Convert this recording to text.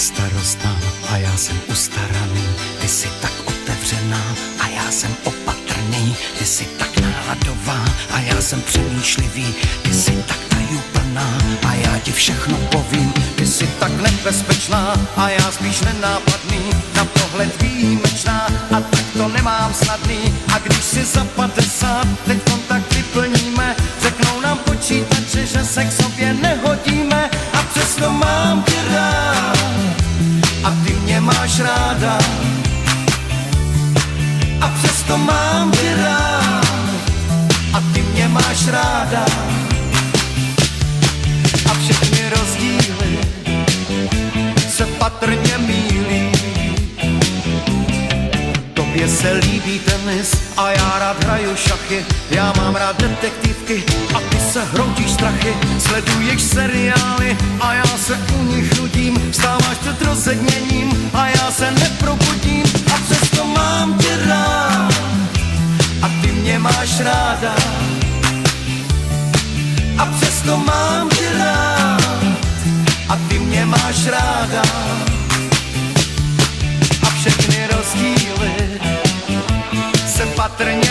starostná a já jsem ustaraný. Ty jsi tak otevřená a já jsem opatrný. Ty jsi tak náladová a já jsem přemýšlivý. Ty jsi tak tajuplná a já ti všechno povím. Ty jsi tak nebezpečná a já spíš nenápadný. Na pohled výjimečná a tak to nemám snadný. A když si za 50, teď kontakt vyplníme. Řeknou nám počítače, že se k sobě nehodíme. A přesto mám tě rád a ty mě máš ráda. A přesto mám tě rád a ty mě máš ráda. A všechny rozdíly se patrně mýlí. Tobě se líbí tenis a já rád hraju šachy. Já mám rád detektivky a ty se hroutíš strachy. Sleduješ seriály a já se u nich nudím. Vstáváš před rozedněním a já se neprobudím. A přesto mám tě rád a ty mě máš ráda. A přesto mám tě rád a ty mě máš ráda. A všechny rozdíly se patrně